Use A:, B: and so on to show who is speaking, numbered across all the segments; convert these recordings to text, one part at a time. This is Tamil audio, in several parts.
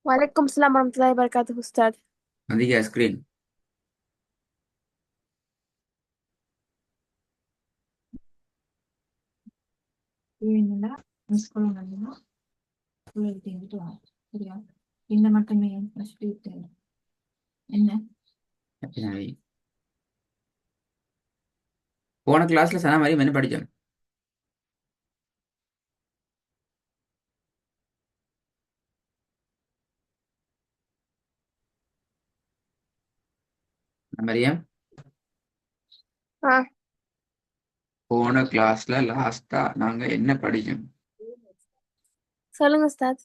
A: وعليكم السلام ورحمة الله وبركاته أستاذ.
B: هذه سكرين.
C: இல்லைங்களா மிஸ் பண்ணணும்னா எழுதி எழுதுவாங்க சரியா இந்த மட்டுமே ஃபர்ஸ்ட் என்ன
B: போன கிளாஸ்ல சனா மரியம் என்ன படிச்சோம்? மரியம்,
A: ஆ
B: போன கிளாஸ்ல லாஸ்டா நாங்க என்ன படிச்சோம்?
A: சொல்லுங்க உஸ்தாத்.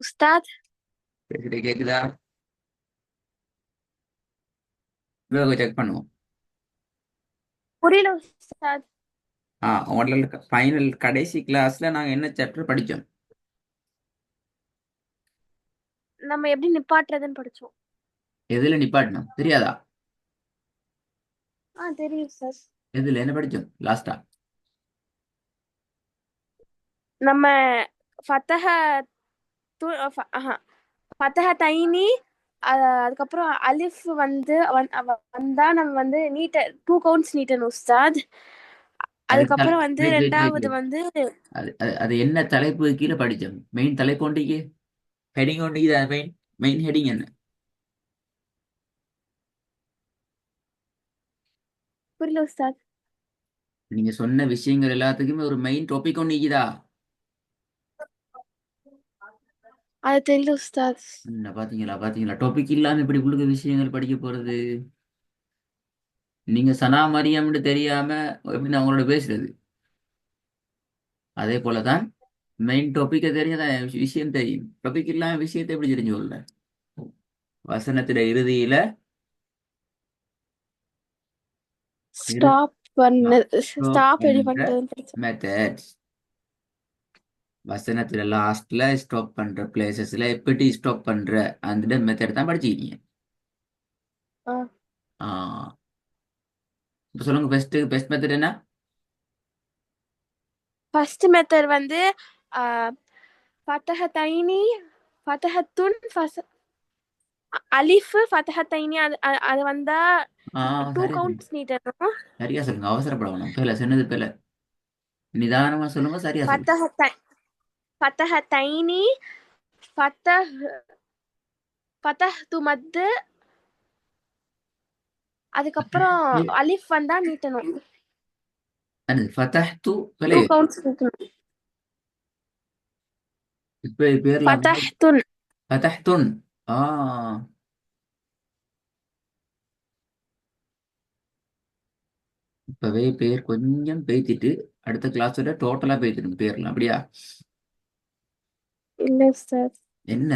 A: உஸ்தாத்
B: பேசிட்டு கேக்குதா? செக் பண்ணுவோம்.
A: புரியல உஸ்தாத்.
B: உங்களோட ஃபைனல் கடைசி கிளாஸ்ல நாங்க என்ன சாப்டர் படிச்சோம்?
A: நம்ம எப்படி நிப்பாட்டுறதுன்னு படிச்சோம்.
B: எதுல நிப்பாட்டணும் தெரியாதா?
A: தெரியும் உஸ்தாத்.
B: எதுல என்ன படிச்சோம் லாஸ்டா?
A: நம்ம ஃபத்தஹ ஃபத்தஹ தைனி அதுக்கப்புறம் அலிஃப் வந்தா நம்ம வந்து டூ கவுண்ட்ஸ் நீட்டணும் உஸ்தாத்.
B: அதுக்கு
A: அதுக்கப்புறம் வந்து
B: wait, wait, wait,
A: ரெண்டாவது
B: wait.
A: வந்து
B: அது என்ன தலைப்பு கீழே படிச்சோம்? மெயின் தலைப்பு ஒன்றிக்கு ஹெடிங் ஒன்றிக்கு மெயின் மெயின் ஹெடிங் என்ன?
A: புரியல உஸ்தாத்.
B: நீங்க சொன்ன விஷயங்கள் எல்லாத்துக்குமே ஒரு மெயின் டாபிக் ஒன்றிக்குதா?
A: அது தெரியல உஸ்தாத்.
B: என்ன பாத்தீங்களா பாத்தீங்களா, டாபிக் இல்லாம இப்படி புழுக விஷயங்கள் படிக்க போறது? நீங்க சனா மரியம்னு தெரியாம எப்படி நான் உங்களோட பேசுறது? அதே போலதான் மெயின் டாபிக்க தெரியாத விஷயம் தெரியும், டாபிக் இல்லாம விஷயத்தை எப்படி தெரிஞ்சு கொள்ள? வசனத்துல இறுதியில
A: ஸ்டாப் பண்ண
B: ஸ்டாப்
A: ஸ்டாப் ரெடி
B: பண்ற
A: பண்றதுன்னு படிச்சோம்.
B: மெத்தட்ஸ். வசனத்துல லாஸ்ட்ல ஸ்டாப் பண்ற பிளேசஸ்ல எப்படி ஸ்டாப் பண்ற அந்த மெத்தட் தான் படிச்சிருக்கீங்க.
A: ஆ
B: ஆஹ் இப்ப சொல்லுங்க, பெஸ்ட் மெத்தட் என்ன?
A: ஃபர்ஸ்ட் மெத்தட் வந்து ஃபத்தஹ தைனி ஃபத்தஹத்துன் அலிஃப் ஃபத்தஹ தைனி அது வந்தா டூ
B: சரி சரி.
A: கவுண்ட்ஸ் நீட்டணும்.
B: சரியா சொல்லுங்க, அவசரப்பட வேணாம். பேல சொன்னது பேல, நிதானமா சொல்லுங்க, சரியா சொல்லுங்க.
A: ஃபத்தஹ தை ஃபத்தஹ தைனி ஃபத்தஹ் ஃபத்தஹ்து மத்து அதுக்கப்புறம் அலிஃப் வந்தா நீட்டணும்.
B: ஃபதஹ்து
A: டூ
B: பிழை.
A: கவுண்ட்ஸ் நீட்டணும்.
B: இப்ப பேர்ல அப்படியே
A: ஃபத்தஹ்துன்
B: ஃபதஹ்துன். ஆ இப்பவே பேர் கொஞ்சம் பேத்திட்டு அடுத்த கிளாஸோட டோட்டலா பேத்திடும் பேர்லாம், அப்படியா?
A: இல்ல சார்.
B: என்ன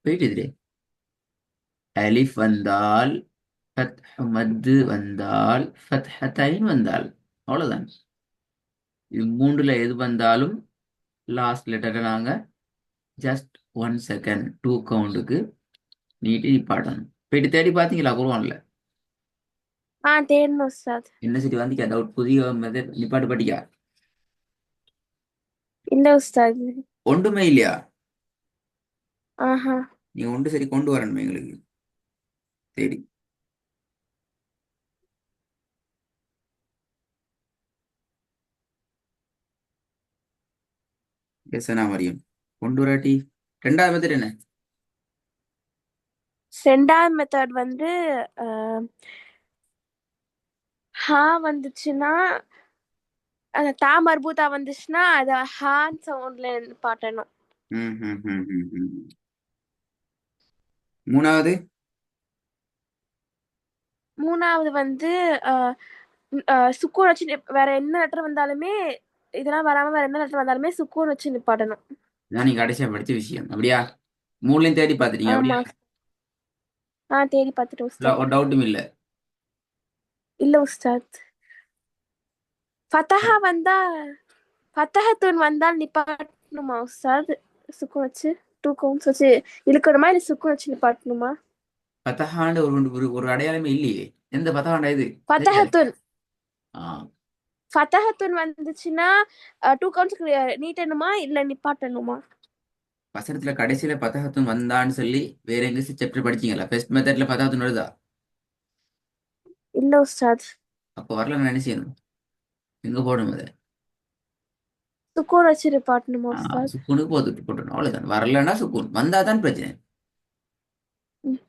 B: பேத்திட்டு? அலிஃப் வந்தால், ஃபத்ஹ் மத்து வந்தால், ஃபத்ஹத்தைன் வந்தால், அவ்வளவுதான். இது மூன்றுல எது வந்தாலும் லாஸ்ட் லெட்டரை நாங்க ஜஸ்ட் 1 செகண்ட் டூ கவுண்டுக்கு நீட்டி நிப்பாட்டணும். போயிட்டு தேடி பார்த்தீங்களா குருவான்ல?
A: தேடணும் சார்.
B: என்ன சரி வந்திக்கா டவுட்? புதிய மெத்தட் நிப்பாட்டு படிக்கா?
A: இல்ல உஸ்தாத்.
B: ஒன்றுமே இல்லையா?
A: ஆஹா.
B: நீ ஒன்று சரி கொண்டு வரணும் எங்களுக்கு தேடி. எசனா மரியம் கொண்டு வராட்டி ரெண்டாவது மெத்தட் என்ன?
A: ரெண்டாவது மெத்தட் வந்து ஹா வந்துச்சுன்னா அந்த தா மர்பூத்தா வந்துச்சுன்னா அத ஹான் சவுண்ட்ல பாட்டணும்.
B: ம் ம் ம் ம் ம். மூணாவது?
A: மூணாவது வந்து சுக்கூன் வச்சு வேற என்ன லெட்டர் வந்தாலுமே இதெல்லாம் வராம வேற என்ன லெட்டர் வந்தாலுமே சுக்கூன் வச்சு நிப்பாட்டணும்.
B: இதான் நீங்க கடைசியா படிச்ச விஷயம், அப்படியா? மூணுலையும் தேடி பார்த்துட்டீங்க, அப்படியா?
A: ஆமா. தேடி பார்த்துட்டு உஸ்தாத்.
B: ஒரு டவுட்டும் இல்லை.
A: இல்ல உஸ்தாத். ஃபத்தஹா வந்தா ஃபத்தஹத்துன் வந்தால் நிப்பாட்டணுமா உஸ்தாத்? சுக்குன் வச்சு 2 கவுண்ட்ஸ் வச்சு இழுக்கணுமா இல்ல சுக்குன் வச்சு நிப்பாட்டணுமா?
B: பத்தஹாண்ட ஒரு அடையாளமே இல்லையே. எந்த பத்தஹாண்டா இது தெரியாது.
A: ஃபத்தஹத்துன்
B: ஆ,
A: ஃபத்தஹத்துன் வந்துச்சுன்னா 2 கவுண்ட்ஸ் நீட்டணுமா இல்ல நிப்பாட்டணுமா?
B: வசனத்துல கடைசியில பத்தஹத்துன் வந்தான்னு சொல்லி வேற எங்கேயும் சாப்டர் படிச்சீங்களா? ஃபர்ஸ்ட் மெத்தட்ல பத்தஹத்துன் வருதா?
A: இல்ல உஸ்தாத்.
B: அப்போ வரலன்னு என்ன செய்யணும்? எங்க போடணும் அதை?
A: சுக்குன் வச்சு நிப்பாட்டணுமா உஸ்தாத்?
B: சுக்குனுக்கு போட்டுணும், அவ்வளவுதான். வரலன்னா சுக்குன், வந்தாதான் பிரச்சனை.
A: ம்.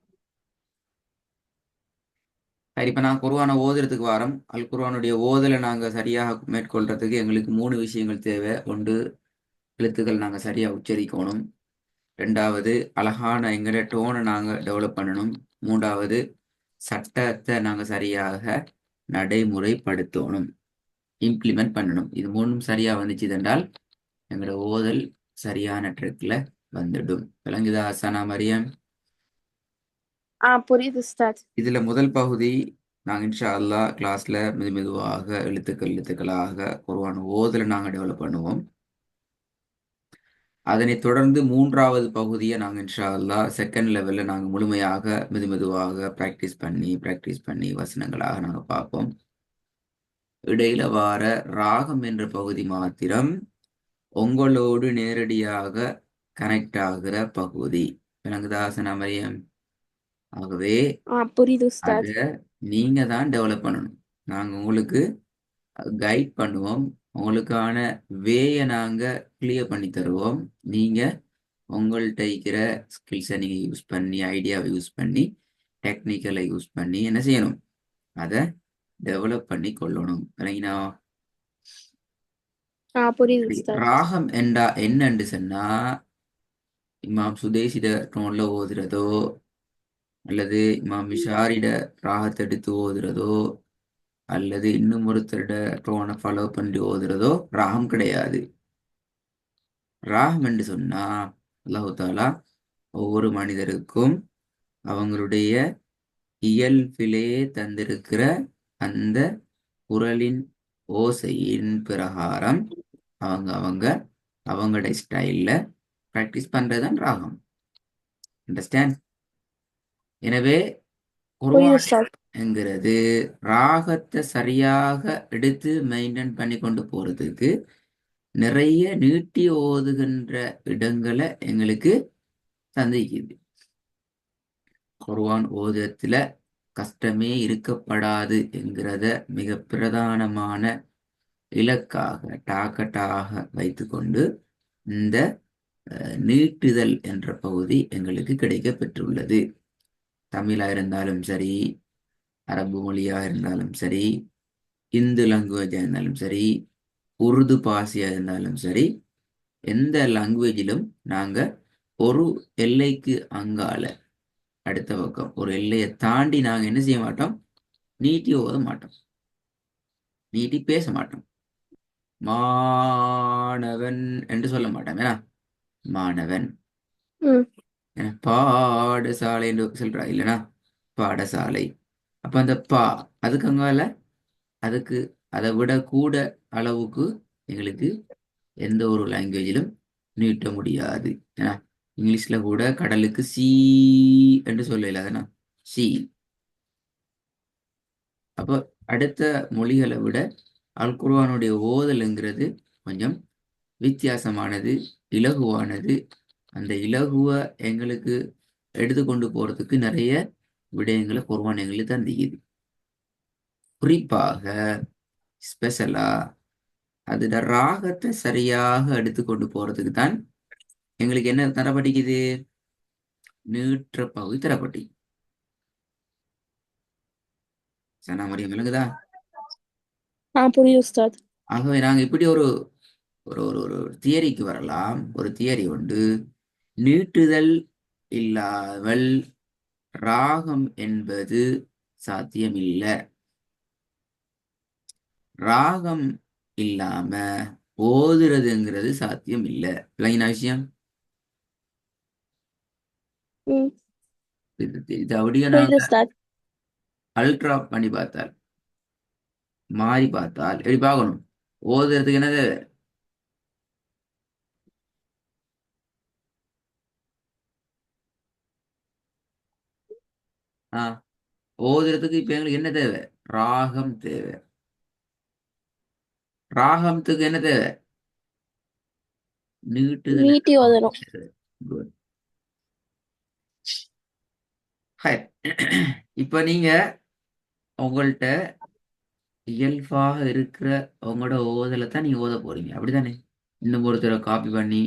B: சரி, இப்ப நான் குர்ஆனை ஓதுறதுக்கு வாரம். அல் குர்ஆனுடைய ஓதலை நாங்க சரியாக மேற்கொள்றதுக்கு எங்களுக்கு 3 விஷயங்கள் தேவை. ஒன்று, எழுத்துக்கள் நாங்க சரியா உச்சரிக்கணும். 2வது, அழகான எங்கட டோனை நாங்க டெவலப் பண்ணணும். 3வது, சட்டத்தை நாங்க சரியாக நடைமுறைப்படுத்தணும், இம்ப்ளிமெண்ட் பண்ணணும். இது 3ம் சரியா வந்துச்சு என்றால் எங்களோட ஓதல் சரியான ட்ரெக்ல வந்துடும். விளங்குதா ஹசனா மரியம்?
A: புரியுது உஸ்தாத்.
B: இதுல முதல் பகுதி நாங்க இன்ஷா அல்லாஹ் கிளாஸ்ல மெதுவாக எழுத்துக்களாக குர்ஆன் ஓதலை நாங்க டெவலப் பண்ணுவோம். அதனைத் தொடர்ந்து 3வது பகுதியை நாங்க இன்ஷா அல்லாஹ் செகண்ட் லெவல்ல நாங்க முழுமையாக மெதுவாக பிராக்டிஸ் பண்ணி வசனங்களாக நாங்க பார்ப்போம். இடையில வார ராகம் என்ற பகுதி மாத்திரம் உங்களோடு நேரடியாக கனெக்ட் ஆகிற பகுதி. விளங்குதா ஹசனா மரியம்? ஆகவே
A: புரியுது
B: அத
A: உஸ்தாத்.
B: நீங்க தான் டெவலப் பண்ணணும். நாங்க உங்களுக்கு கைட் பண்ணுவோம். உங்களுக்கான வேயை நாங்க கிளியர் பண்ணி தருவோம். நீங்க உங்கள்கிட்ட இருக்கிற ஸ்கில்ஸை நீங்க யூஸ் பண்ணி, ஐடியாவை யூஸ் பண்ணி, டெக்னிக்கலை யூஸ் பண்ணி என்ன செய்யணும்? அதை டெவலப் பண்ணி கொள்ளணும். விளங்கினா?
A: புரியுது
B: சரி,
A: உஸ்தாத்.
B: ராகம் என்றா என்னன்னு சொன்னா, இமாம் சுதேசிட டோன்ல ஓதுறதோ அல்லது இமாம் மிஷாரிட ராகத்தை எடுத்து ஓதுறதோ அல்லது இன்னும் ஒருத்தரோட டோனை ஃபாலோ பண்ணி ஓதுறதோ ராகம் கிடையாது. ராகம் என்று சொன்னா அல்லாஹு தாலா ஒவ்வொரு மனிதருக்கும் அவங்களுடைய இயல்பிலே தந்திருக்கிற அந்த குரலின் ஓசையின் பிரகாரம் அவங்க அவங்களுடைய ஸ்டைல்ல பிராக்டிஸ் பண்றதுதான் ராகம். அண்டர்ஸ்டாண்ட்? எனவே
A: புரியுது
B: குர்ஆன்
A: உஸ்தாத்.
B: என்கிறது ராகத்தை சரியாக எடுத்து மெயின்டைன் பண்ணி கொண்டு போறதுக்கு நிறைய நீட்டி ஓதுகின்ற இடங்களை எங்களுக்கு சந்திக்குது. குர்ஆன் ஓதுறதுல கஷ்டமே இருக்கப்படாது என்கிறத மிக பிரதானமான இலக்காக டார்கெட்டாக வைத்துக்கொண்டு இந்த நீட்டுதல் என்ற பகுதி எங்களுக்கு கிடைக்க பெற்றுள்ளது. தமிழா இருந்தாலும் சரி, அரபு மொழியா இருந்தாலும் சரி, இந்து லாங்குவேஜா இருந்தாலும் சரி, உருது பாஷையா இருந்தாலும் சரி, எந்த லாங்குவேஜிலும் நாங்க ஒரு எல்லைக்கு அங்கால அடுத்த பக்கம் ஒரு எல்லையை தாண்டி நாங்க என்ன செய்ய மாட்டோம்? நீட்டி ஓத மாட்டோம், நீட்டி பேச மாட்டோம். மாணவன் என்று சொல்ல மாட்டோம். ஏன்னா மாணவன்
A: ம்.
B: பாடசாலை என்று சொல்றா இல்லைன்னா பாடசாலை. அப்ப அந்த அதுக்கு அங்கால அதுக்கு அதை விட கூட அளவுக்கு எங்களுக்கு எந்த ஒரு லாங்குவேஜிலும் நீட்ட முடியாது. ஏன்னா இங்கிலீஷ்ல கூட கடலுக்கு சி என்று சொல்லல, அதனா சி. அப்போ அடுத்த மொழிகளை விட அல் குர்ஆனுடைய ஓதல்ங்கிறது கொஞ்சம் வித்தியாசமானது, இலகுவானது. அந்த இலகுவ எங்களுக்கு எடுத்துக்கொண்டு போறதுக்கு நிறைய விடயங்களை குர்ஆன் எங்களுக்கு தந்திக்குது. குறிப்பாக ஸ்பெஷலா அதோட ராகத்தை சரியாக எடுத்துக்கொண்டு போறதுக்கு தான் எங்களுக்கு என்ன தரப்பட்டிக்குது? நீற்ற பகுதி தரப்பட்டி. சனா மரியம் விளங்குதா?
A: புரியுது உஸ்தாத்.
B: ஆகவே நாங்க இப்படி ஒரு ஒரு ஒரு ஒரு தியரிக்கு வரலாம். ஒரு தியரி உண்டு, நீட்டுதல் இல்லாமல் ராகம் என்பது சாத்தியமில்லை. ராகம் இல்லாம ஓதுறதுங்கிறது சாத்தியம் இல்லை. விளங்கின விஷயம்?
A: ம்.
B: இது அப்படியே
A: புரியுது
B: நாங்க
A: உஸ்தாத்.
B: அல்ட்ரா பண்ணி பார்த்தால், மாறி பார்த்தால் எப்படி பார்க்கணும்? ஓதுறதுக்கு என்னது? ஆ ஓதுறதுக்கு இப்ப எங்களுக்கு என்ன தேவை? ராகம் தேவை. ராகத்துக்கு என்ன தேவை? நீட்டுதல்.
A: நீட்டி ஓதணும்.
B: Good. Hi. இப்ப நீங்க உங்கள்ட்ட இயல்பாக இருக்கிற உங்களோட ஓதலை தான் நீங்க ஓத போறீங்க, அப்படிதானே? இன்னும் ஒருத்தரை காப்பி பண்ணி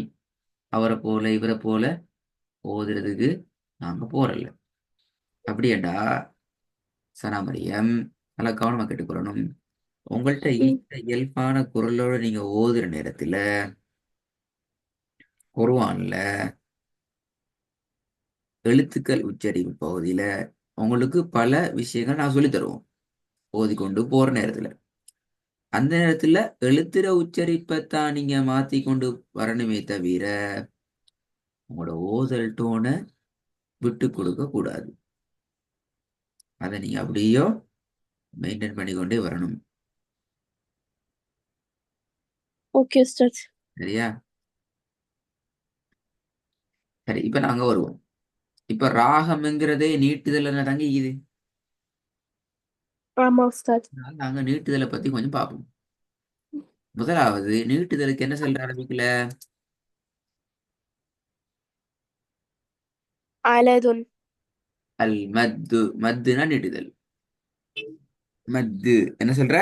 B: அவரை போல இவரை போல ஓதுறதுக்கு நாங்க போறல. அப்படியேண்டா சனாமரியம் நல்லா கவனமா கேட்டுக்கிறணும். உங்கள்ட்ட
A: ம்.
B: இந்த இயல்பான குரலோட நீங்க ஓதுற நேரத்துல குர்ஆன்ல எழுத்துக்கள் உச்சரிப்பு பகுதியில உங்களுக்கு பல விஷயங்கள் நான் சொல்லி தருவோம் ஓதிக்கொண்டு போற நேரத்துல. அந்த நேரத்துல எழுத்துற உச்சரிப்பைத்தான் நீங்க மாத்தி கொண்டு வரணுமே தவிர உங்களோட ஓதல் டோனை விட்டு கொடுக்க கூடாது. அதை நீங்க அப்படியோ மெயின்டைன் பண்ணிக்கொண்டே வரணும்.
A: ஓகே உஸ்தாத்.
B: சரியா? சரி, இப்ப நாங்க வருவோம். இப்ப ராகம்ங்கிறதே நீட்டுதல் அடங்கிக்குது.
A: ஆமா உஸ்தாத்.
B: நாங்க நீட்டுதலை பத்தி கொஞ்சம் பார்ப்போம். முதலாவது நீட்டுதலுக்கு என்ன சொல்ற ஆரம்பிக்கல?
A: அலதுன்.
B: அல் மத்து. மத்துனா நீட்டுதல். மத்து என்ன சொல்ற?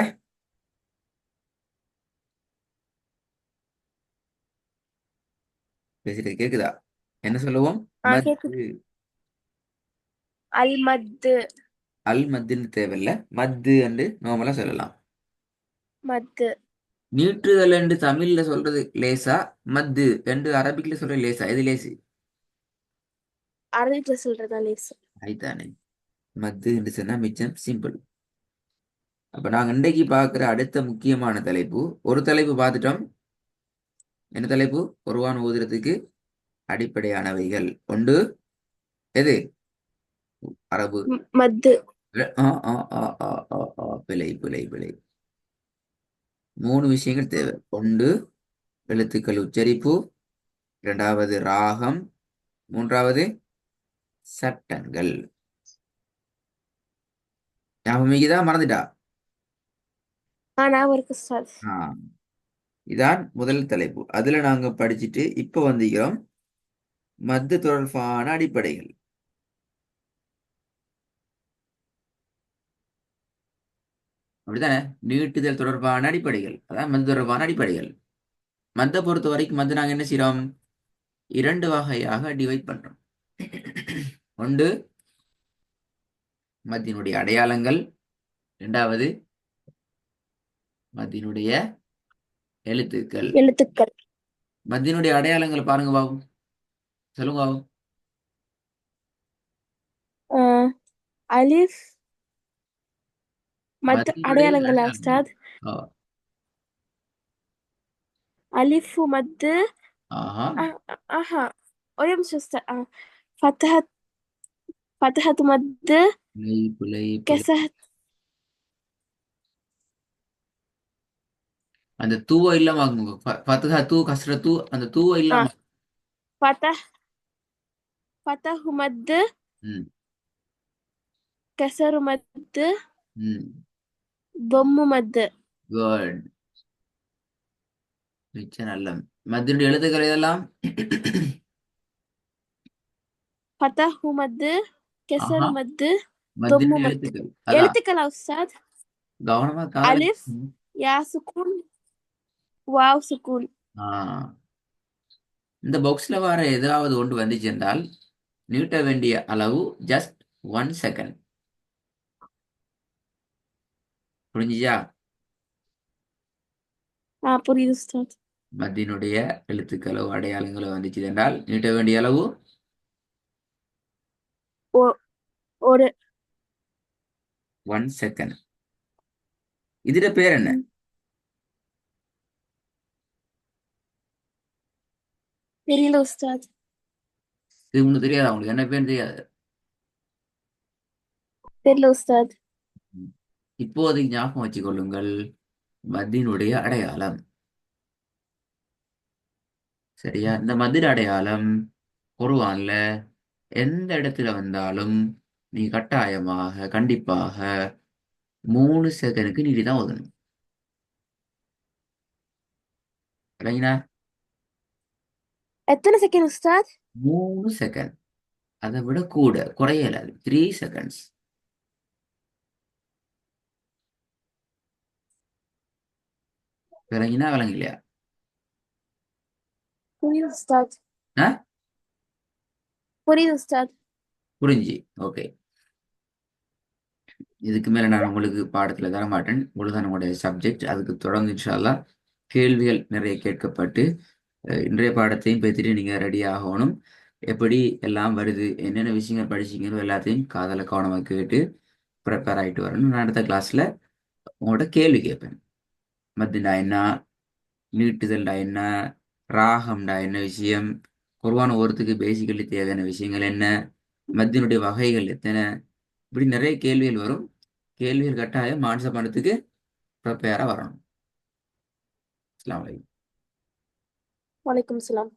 B: பேசிட்டு கேக்குதா? என்ன சொல்லுவோம்?
A: கேக்குது.
B: மத்து.
A: அல் மத்து.
B: அல் மத்துன்னு தேவையில்ல, மத்து என்று நார்மலா சொல்லலாம்.
A: மத்து.
B: நீட்டுதல் என்று தமிழ்ல சொல்றது லேசா, மத்து என்று அரபிக்ல சொல்றது லேசா, எது லேசு?
A: அரபிக்ல சொல்றதா லேசு.
B: ஐதானே. மத்து என்று சொன்னா மிச்சம் சிம்பிள். அப்ப நாங்க இன்றைக்கு பார்க்கிற அடுத்த முக்கியமான தலைப்பு, ஒரு தலைப்பு பார்த்துட்டோம். என்ன தலைப்பு? குர்ஆன் ஓதுறதுக்கு அடிப்படையானவைகள். ஒன்று எது? அரபு.
A: மத்து.
B: ஆ, ஆ, ஆ, ஆ, ஆ, ஆ, பிழை பிழை பிழை. 3 விஷயங்கள் தேவை. ஒன்று எழுத்துக்கள் உச்சரிப்பு, இரண்டாவது ராகம், மூன்றாவது சட்டங்கள். ஞாபகம் மறந்துட்டா?
A: ஞாபகம் இருக்கு உஸ்தாத்.
B: ஆ, இதான் முதல் தலைப்பு. அதுல நாங்க படிச்சுட்டு இப்ப வந்திக்கிறோம் மத்து தொடர்பான அடிப்படைகள். அப்படித்தானே? நீட்டுதல் தொடர்பான அடிப்படைகள், அதான் மத்து தொடர்பான அடிப்படைகள். மத்தை பொறுத்த வரைக்கும் மத்து நாங்க என்ன செய்யறோம்? 2 வகையாக டிவைட் பண்றோம். ஒன்று மத்தினுடைய அடையாளங்கள், இரண்டாவது மத்தினுடைய எழுத்துக்கள்.
A: எழுத்துக்கள்.
B: மத்தினுடைய அடையாளங்களை பாருங்க பாபு, சொல்லுங்க பாபு.
A: அலிஃப் மத்து
B: மத்தினுடைய
A: அடையாளங்களா
B: அடையாளங்கள்.
A: உஸ்தாத்? அலிஃபு மத்து.
B: ஆஹா.
A: ஆஹா, ஒரே நிமிஷம் உஸ்தாத். ஃபத்ஹத். ஃபத்ஹத் மத்து.
B: பிழை பிழை பிழை.
A: கெசஹத்.
B: அந்த தூவ இல்லாம ஃபத்ஹா தூ கஸ்ர தூ, அந்த தூவ இல்லாம.
A: ஃபதஹ். ஃபதஹு மத்து.
B: ம்.
A: கெசரு மத்து.
B: ம்.
A: தொம்மு மத்து.
B: குட். மிச்ச நல்ல. மத்தினுடைய எழுத்துக்கள் இதெல்லாம்.
A: ஃபதஹு மத்து. கெசரு
B: ஆஹா.
A: மத்து. தொம்மு
B: மத்தினுடைய
A: மத்து.
B: எழுத்துக்கள் அதான்.
A: எழுத்துக்களா உஸ்தாத்?
B: கவனமா காதல்.
A: அலிஃப், யா சுக்கூன், வாவ் சுக்கூன்.
B: இந்த பாக்ஸ்ல வர ஏதாவது ஒன்று வந்துச்சு என்றால் நீட்ட வேண்டிய அளவு ஜஸ்ட் 1 செகண்ட். புரிஞ்சுச்சா?
A: புரியுது உஸ்தாத்.
B: மத்தினுடைய எழுத்துக்களோ அடையாளங்களோ வந்துச்சு என்றால் நீட்ட வேண்டிய அளவு
A: ஒரு
B: 1 செகண்ட். இதுல பேர் என்ன?
A: தெரியல உஸ்தாத்.
B: இது ஒண்ணு தெரியாதா உங்களுக்கு? என்ன பேர் தெரியாது?
A: தெரியல உஸ்தாத்.
B: இப்போதைக்கு ஞாபகம் வச்சுக் கொள்ளுங்கள். மத்தினுடைய அடையாளம். சரியா? இந்த மத்தின் அடையாளம் குர்ஆன்ல எந்த இடத்துல வந்தாலும் நீ கட்டாயமாக கண்டிப்பாக 3 செகண்டுக்கு நீ தான் ஓதணும். சரிங்களா?
A: எத்தனை செகண்ட் உஸ்தாத்?
B: 3 செகண்ட். அதை விட கூட குறையலாது. 3 செகண்ட்ஸ். விளங்கினா விளங்கலையா?
A: புரியுது உஸ்தாத்.
B: ஆ
A: புரியுது உஸ்தாத்.
B: புரிஞ்சு. ஓகே. இதுக்கு மேல நான் உங்களுக்கு பாடத்துல தர மாட்டேன். இவ்வளவுதான் நம்முடைய சப்ஜெக்ட். அதுக்கு தொடர்ந்து இன்ஷா அல்லாஹ் கேள்விகள் நிறைய கேட்கப்பட்டு இன்றைய பாடத்தையும் பெற்றுட்டு நீங்க ரெடி ஆகணும். எப்படி எல்லாம் வருது, என்னென்ன விஷயங்கள் படிச்சீங்களோ எல்லாத்தையும் காதல கவனமா கேட்டு ப்ரிப்பேர் ஆயிட்டு வரணும். நான் அடுத்த கிளாஸ்ல உங்களோட கேள்வி கேட்பேன். மத்தினா என்ன, நீட்டுதல்டா என்ன, ராகம்டா என்ன விஷயம், குர்ஆன் ஓதுறதுக்கு பேசிக்கலி தேவையான விஷயங்கள் என்ன, மத்தினுடைய வகைகள் எத்தனை, இப்படி நிறைய கேள்விகள் வரும். கேள்விகள் கட்டாயம் ஆன்சர் பண்ணதுக்கு ப்ரிப்பேரா வரணும். அஸ்ஸலாமு அலைக்கும்.
A: வலைக்கும் சலாம்.